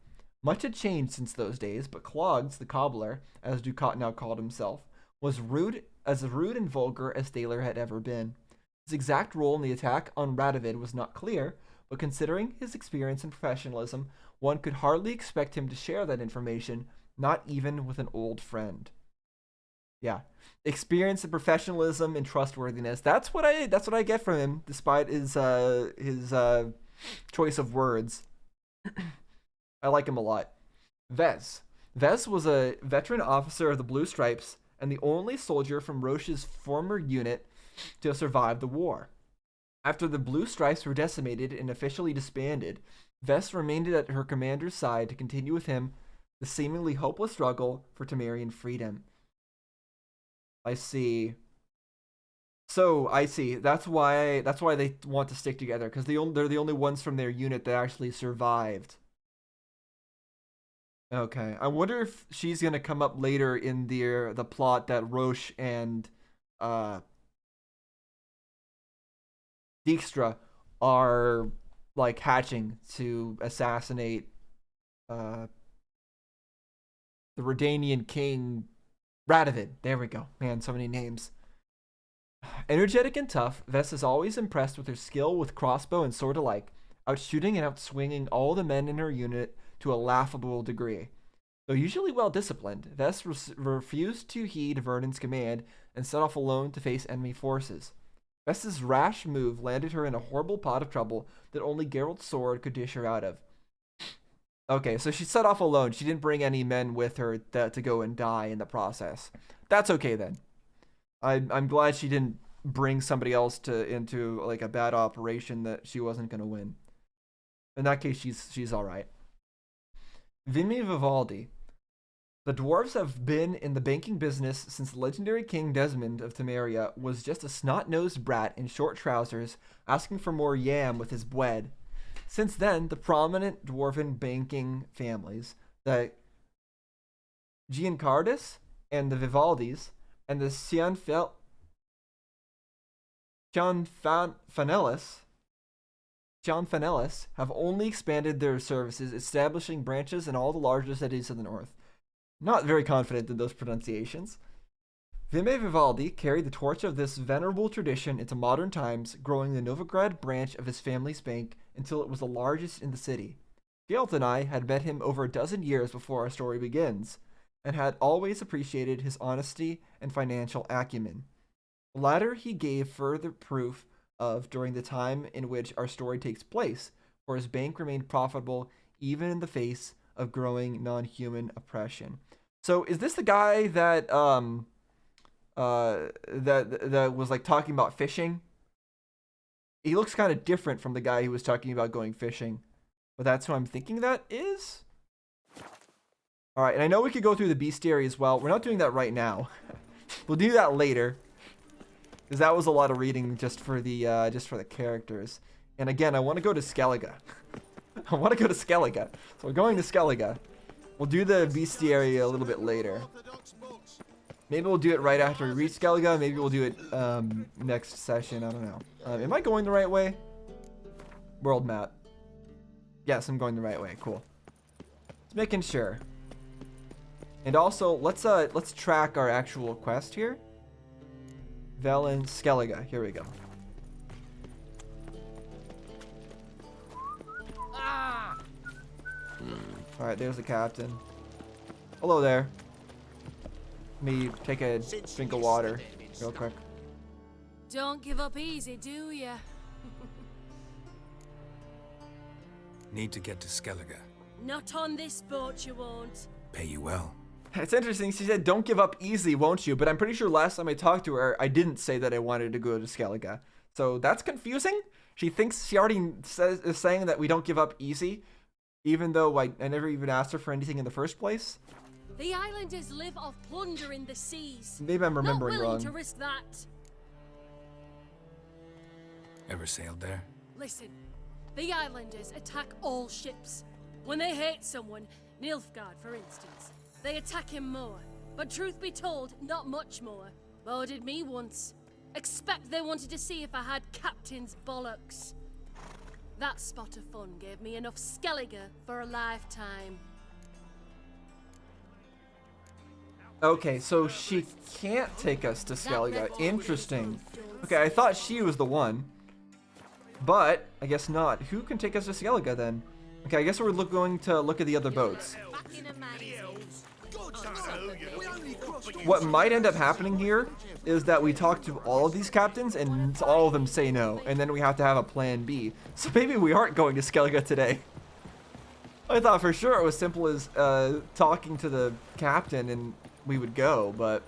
Much had changed since those days, but Clogs, the cobbler, as Ducat now called himself, was as rude and vulgar as Thaler had ever been. His exact role in the attack on Radovid was not clear, but considering his experience and professionalism, one could hardly expect him to share that information, not even with an old friend. Yeah, experience and professionalism and trustworthiness. That's what I get from him, despite his choice of words. I like him a lot. Vez was a veteran officer of the Blue Stripes and the only soldier from Roche's former unit to have survived the war. After the Blue Stripes were decimated and officially disbanded, Vess remained at her commander's side to continue with him the seemingly hopeless struggle for Temerian freedom. I see. So I see. That's why they want to stick together, because they're the only ones from their unit that actually survived. Okay. I wonder if she's gonna come up later in the plot that Roche and Dijkstra are like hatching to assassinate the Redanian king Radovid. There we go. Man, so many names. Energetic and tough, Vess is always impressed with her skill with crossbow and sword alike, outshooting and outswinging all the men in her unit to a laughable degree. Though usually well disciplined, Vess refused to heed Vernon's command and set off alone to face enemy forces. Vess's rash move landed her in a horrible pot of trouble that only Geralt's sword could dish her out of. Okay, so she set off alone. She didn't bring any men with her to go and die in the process. That's okay then. I'm glad she didn't bring somebody else into like a bad operation that she wasn't gonna win. In that case, she's all right. Vimy Vivaldi. The dwarves have been in the banking business since the legendary King Desmond of Temeria was just a snot-nosed brat in short trousers asking for more yam with his bread. Since then, the prominent dwarven banking families, the Giancardis and the Vivaldis, and the Cianfanellis have only expanded their services, establishing branches in all the larger cities of the north. Not very confident in those pronunciations. Vimy Vivaldi carried the torch of this venerable tradition into modern times, growing the Novigrad branch of his family's bank until it was the largest in the city. Geralt and I had met him over a dozen years before our story begins, and had always appreciated his honesty and financial acumen. The latter he gave further proof of during the time in which our story takes place, for his bank remained profitable even in the face of growing non-human oppression. So is this the guy that that was like talking about fishing? He looks kind of different from the guy who was talking about going fishing, but that's who I'm thinking that is. All right, and I know we could go through the bestiary as well. We're not doing that right now. We'll do that later, because that was a lot of reading just for the characters. And again, I want to go to Skellige. I want to go to Skellige. So we're going to Skellige. We'll do the bestiary a little bit later. Maybe we'll do it right after we reach Skellige. Maybe we'll do it next session. I don't know. Am I going the right way? World map. Yes, I'm going the right way. Cool. Just making sure. And also, let's track our actual quest here. Velen Skellige. Here we go. All right, there's the captain. Hello there. Let me take a drink of water real quick. Don't give up easy, do ya? Need to get to Skellige. Not on this boat, you won't. Pay you well. It's interesting. She said, "Don't give up easy, won't you?" But I'm pretty sure last time I talked to her, I didn't say that I wanted to go to Skellige. So that's confusing. She thinks she already is saying that we don't give up easy, even though I never even asked her for anything in the first place. The islanders live off plunder in the seas. Maybe I'm remembering Not willing wrong. to risk that. Ever sailed there? Listen, the islanders attack all ships. When they hate someone, Nilfgaard for instance, they attack him more. But truth be told, not much more. Bo did me once. Expect they wanted to see if I had captain's bollocks. That spot of fun gave me enough Skellige for a lifetime. Okay, so she can't take us to Skellige. Interesting. Okay, I thought she was the one. But, I guess not. Who can take us to Skellige then? Okay, I guess we're going to look at the other boats. What might end up happening here is that we talk to all of these captains and all of them say no. And then we have to have a plan B. So maybe we aren't going to Skellige today. I thought for sure it was simple as talking to the captain and we would go, but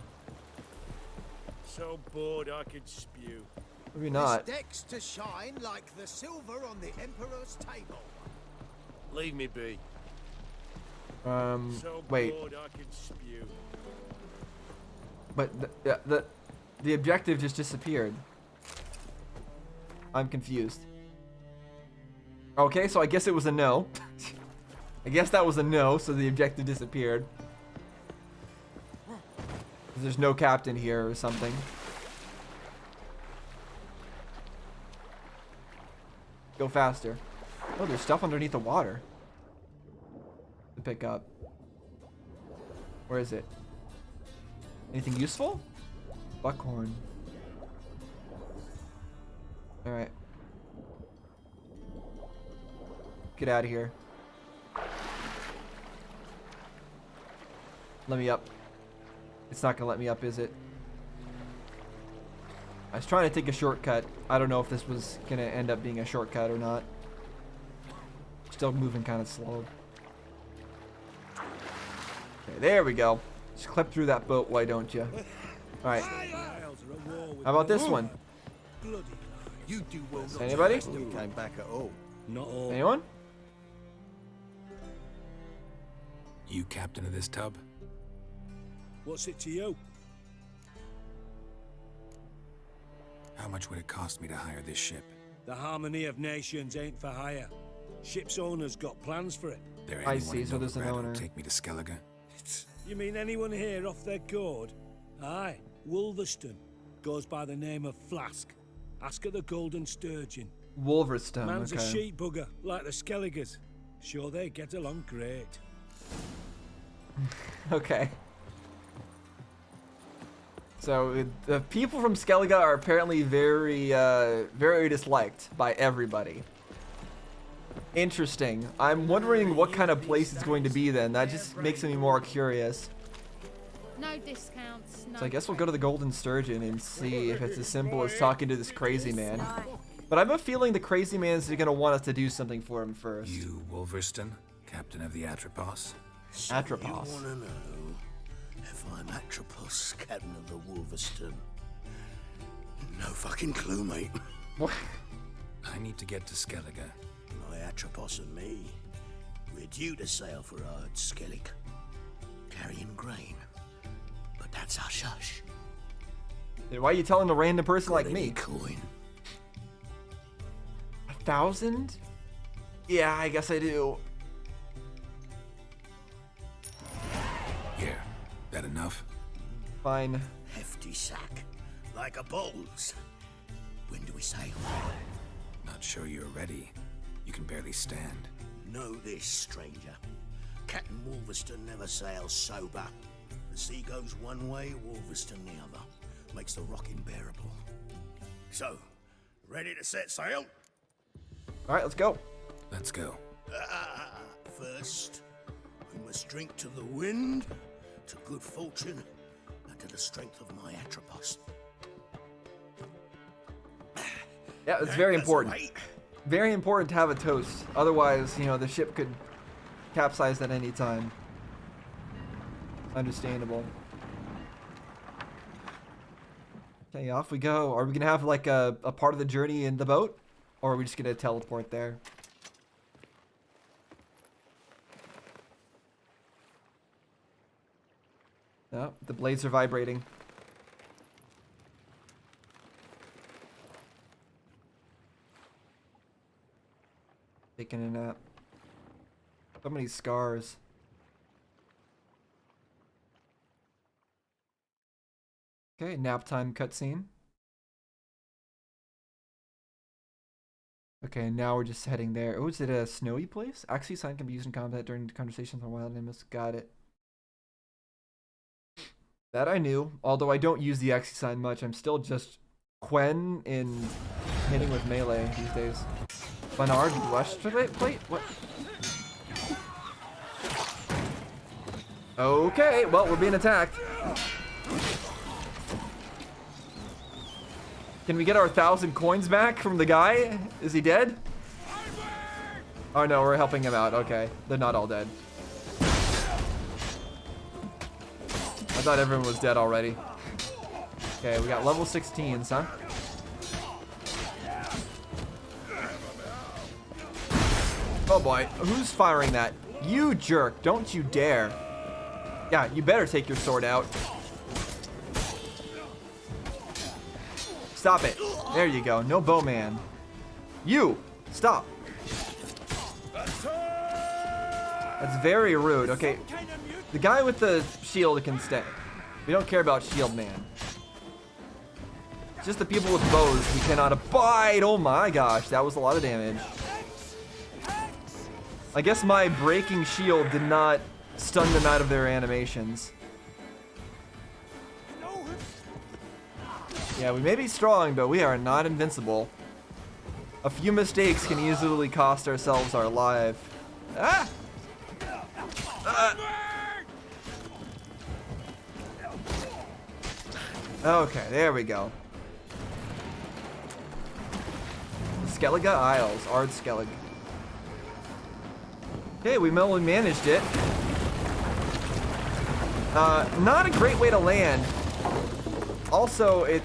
So bored I could spew. Maybe not. This deck's to shine like the silver on the Emperor's table. Leave me be. So Wait. bored I could spew. But the objective just disappeared. I'm confused. Okay, so I guess it was a no. I guess that was a no, so the objective disappeared. There's no captain here or something. Go faster. Oh, there's stuff underneath the water to pick up. Where is it? Anything useful? Buckhorn. Alright. Get out of here. Let me up. It's not gonna let me up, is it? I was trying to take a shortcut. I don't know if this was gonna end up being a shortcut or not. Still moving kind of slow. Okay, there we go. Just clip through that boat, why don't you? Alright. How about this one? You do well. Anybody? Came back at all. Not all. Anyone? You captain of this tub? What's it to you? How much would it cost me to hire this ship? The harmony of nations ain't for hire. Ship's owner's got plans for it. There I anyone see, in so there's an Novigrad who'll owner. take me to Skellige? You mean anyone here off their gourd? Aye, Wolverston. Goes by the name of Flask. Ask at the Golden Sturgeon. Wolverstone, Man's a okay. sheep bugger, like the Skelligers. Sure, they get along great. Okay. So the people from Skellige are apparently very, very disliked by everybody. Interesting. I'm wondering what kind of place it's going to be then. That just makes me more curious. No discounts. No So I guess we'll go to the Golden Sturgeon and see if it's as simple as talking to this crazy man. But I have a feeling the crazy man is going to want us to do something for him first. You, Wolverston, captain of the Atropos? Atropos. You wanna know if I'm Atropos, captain of the Wolverston? No fucking clue, mate. What? I need to get to Skellige. My Atropos and me, we're due to sail for our Skellige, carrying grain. But that's hush hush. Then why are you telling a random person like Got me? any coin? 1,000? Yeah, I guess I do. Here, that enough? Fine. Hefty sack, like a bull's. When do we sail? Not sure you're ready. You can barely stand. Know this, stranger. Captain Wolverston never sails sober. The sea goes one way, Wolverston the other. Makes the rocking bearable. So, ready to set sail? Alright, let's go. Let's go. First, we must drink to the wind, to good fortune, and to the strength of my Atropos. Yeah, it's very That's important. right. Very important to have a toast. Otherwise, you know, the ship could capsize at any time. Understandable. Okay, off we go. Are we gonna have like a part of the journey in the boat? Or are we just gonna teleport there? Oh, the blades are vibrating. Taking a nap. So many scars. Okay, nap time cutscene. Okay, now we're just heading there. Oh, is it a snowy place? Axis sign can be used in combat during conversations on wild animals. Got it. That I knew. Although I don't use the Axis sign much, I'm still just Quen in hitting with melee these days. Bernard plate? What? Okay, well, we're being attacked. Can we get our 1,000 coins back from the guy? Is he dead? Oh no, we're helping him out. Okay, they're not all dead. I thought everyone was dead already. Okay, we got level 16s, huh? Oh boy, who's firing that? You jerk, don't you dare. Yeah, you better take your sword out. Stop it. There you go, no bowman. You, stop. That's very rude. Okay, the guy with the shield can stay. We don't care about shield man. It's just the people with bows we cannot abide. Oh my gosh, that was a lot of damage. I guess my breaking shield did not stun them out of their animations. Yeah, we may be strong, but we are not invincible. A few mistakes can easily cost ourselves our life. Ah! Okay, there we go. Skellige Isles, Ard Skellige. Okay, we managed it. Not a great way to land. Also,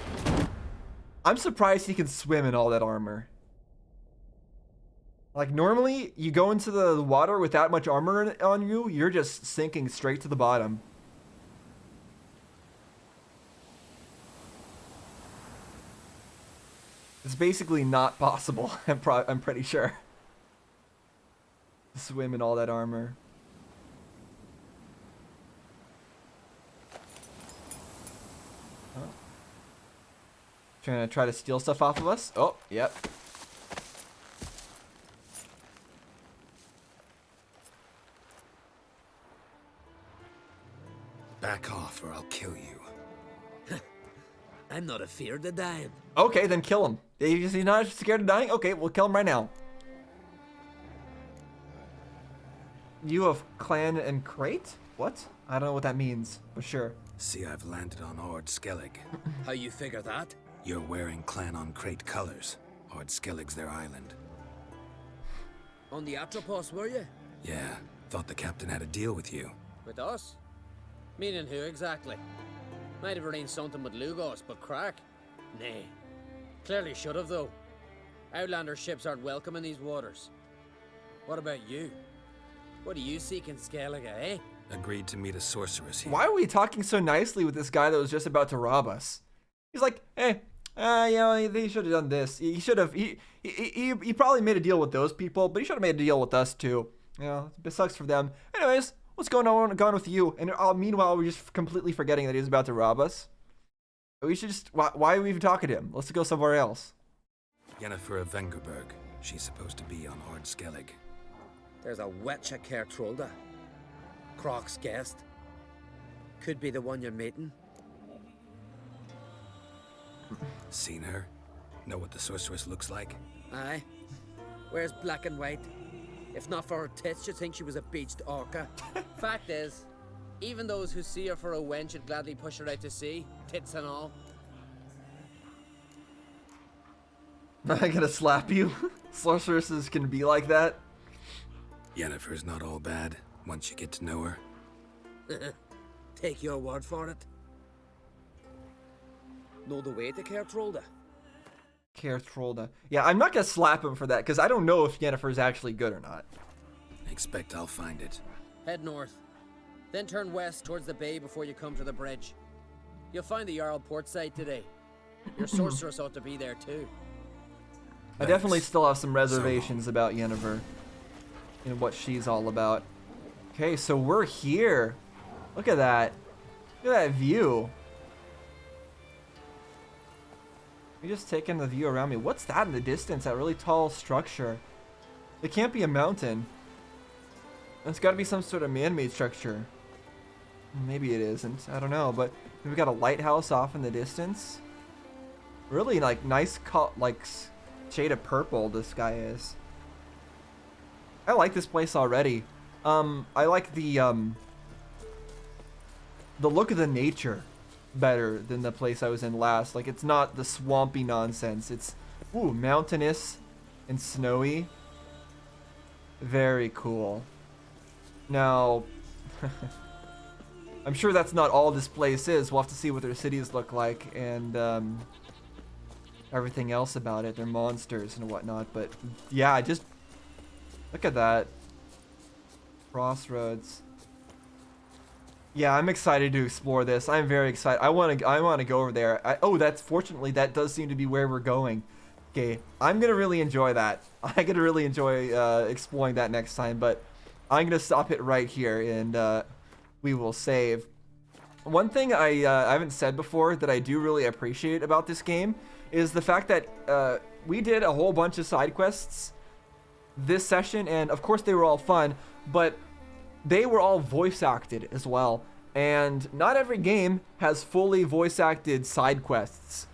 I'm surprised he can swim in all that armor. Like, normally, you go into the water with that much armor on you, you're just sinking straight to the bottom. It's basically not possible, I'm pretty sure. Swim in all that armor. Oh. Try to steal stuff off of us. Oh, yep. Back off or I'll kill you. I'm not afeard of dying. Okay, then kill him. Is he not scared of dying? Okay, we'll kill him right now. You of Clan and Crate? What? I don't know what that means, but sure. See, I've landed on Ard Skellige. How you figure that? You're wearing Clan on Crate colors. Ard Skellige's their island. On the Atropos, were you? Yeah, thought the captain had a deal with you. With us? Meaning who exactly? Might have arranged something with Lugos, but crack? Nay. Clearly should have, though. Outlander ships aren't welcome in these waters. What about you? What do you seek in Skellige, eh? Agreed to meet a sorceress here. Why are we talking so nicely with this guy that was just about to rob us? He's like, hey, you know, they should have done this. He should have, he probably made a deal with those people, but he should have made a deal with us too. You know, it sucks for them. Anyways, what's going on with you? And meanwhile, we're just completely forgetting that he was about to rob us. We should just, why are we even talking to him? Let's go somewhere else. Yennefer of Vengerberg. She's supposed to be on Ard Skellige. There's a wetcha Kertrolda. Croc's guest. Could be the one you're meeting. Seen her? Know what the sorceress looks like? Aye. Wears black and white. If not for her tits, you'd think she was a beached orca. Fact is, even those who see her for a wench would gladly push her out to sea, tits and all. Am I gonna slap you? Sorceresses can be like that. Yennefer's not all bad once you get to know her. Take your word for it. Know the way to Kertrolda? Kertrolda. Yeah, I'm not gonna slap him for that because I don't know if Yennefer's actually good or not. Expect I'll find it. Head north. Then turn west towards the bay before you come to the bridge. You'll find the Jarl port side today. Your sorceress ought to be there too. I definitely still have some reservations about Yennefer and what she's all about. Okay, so we're here. Look at that. Look at that view. We just taking the view around me. What's that in the distance? That really tall structure. It can't be a mountain. It's got to be some sort of man-made structure. Maybe it isn't. I don't know. But we've got a lighthouse off in the distance. Really like nice, shade of purple. This guy is. I like this place already. I like the look of the nature better than the place I was in last. Like, it's not the swampy nonsense. It's mountainous and snowy. Very cool. Now I'm sure that's not all this place is. We'll have to see what their cities look like and everything else about it, their monsters and whatnot. But yeah, just look at that. Crossroads. Yeah, I'm excited to explore this. I'm very excited. I want to go over there. Oh, that's fortunately that does seem to be where we're going. Okay, I'm gonna really enjoy that. I'm gonna really enjoy exploring that next time. But I'm gonna stop it right here, and we will save. One thing I haven't said before that I do really appreciate about this game is the fact that we did a whole bunch of side quests this session, and of course they were all fun, but they were all voice acted as well. And not every game has fully voice acted side quests.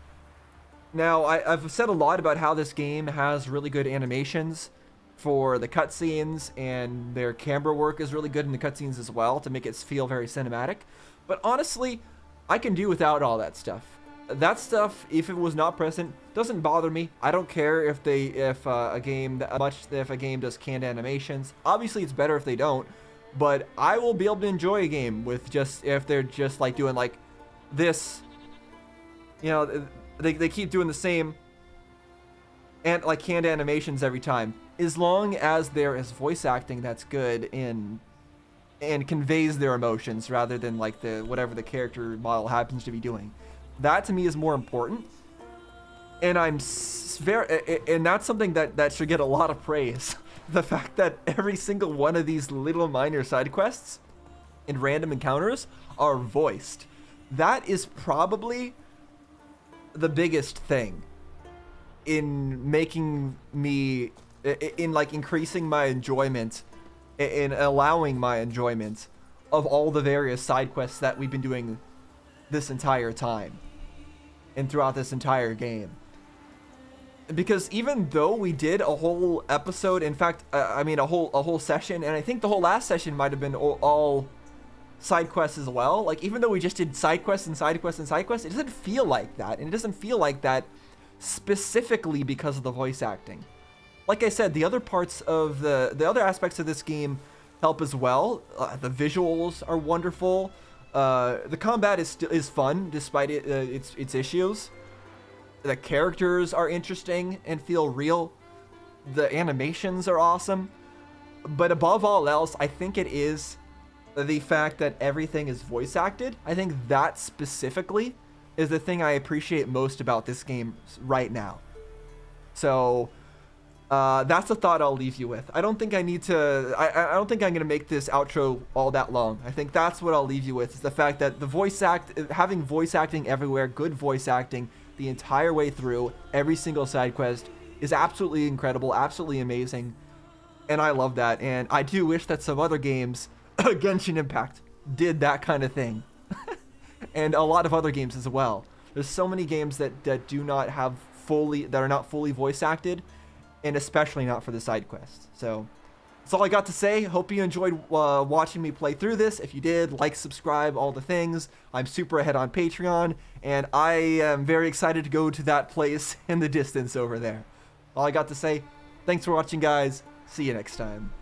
Now, I've said a lot about how this game has really good animations for the cutscenes, and their camera work is really good in the cutscenes as well to make it feel very cinematic. But honestly, I can do without all that stuff. That stuff, if it was not present, doesn't bother me. I don't care if a game does canned animations. Obviously, it's better if they don't, but I will be able to enjoy a game with just if they're just like doing like this. You know, they keep doing the same and like canned animations every time, as long as there is voice acting that's good and conveys their emotions rather than like whatever the character model happens to be doing. That to me is more important, and and that's something that should get a lot of praise. The fact that every single one of these little minor side quests and random encounters are voiced. That is probably the biggest thing in making me, in like increasing my enjoyment, in allowing my enjoyment of all the various side quests that we've been doing this entire time and throughout this entire game. Because even though we did a whole episode, in fact, I mean a whole session, and I think the whole last session might have been all side quests as well. Like, even though we just did side quests and side quests and side quests, it doesn't feel like that, and it doesn't feel like that specifically because of the voice acting. Like I said, the other parts of the other aspects of this game help as well. The visuals are wonderful. The combat is fun despite its issues. The characters are interesting and feel real. The animations are awesome. But above all else, I think it is the fact that everything is voice acted. I think that specifically is the thing I appreciate most about this game right now. So that's a thought I'll leave you with. I don't think I need to. I don't think I'm gonna make this outro all that long. I think that's what I'll leave you with, is the fact that having voice acting everywhere, good voice acting the entire way through every single side quest is absolutely incredible, absolutely amazing, and I love that. And I do wish that some other games, Genshin Impact, did that kind of thing, and a lot of other games as well. There's so many games that are not fully voice acted, and especially not for the side quests. So that's all I got to say. Hope you enjoyed watching me play through this. If you did, like, subscribe, all the things. I'm super ahead on Patreon, and I am very excited to go to that place in the distance over there. All I got to say. Thanks for watching, guys. See you next time.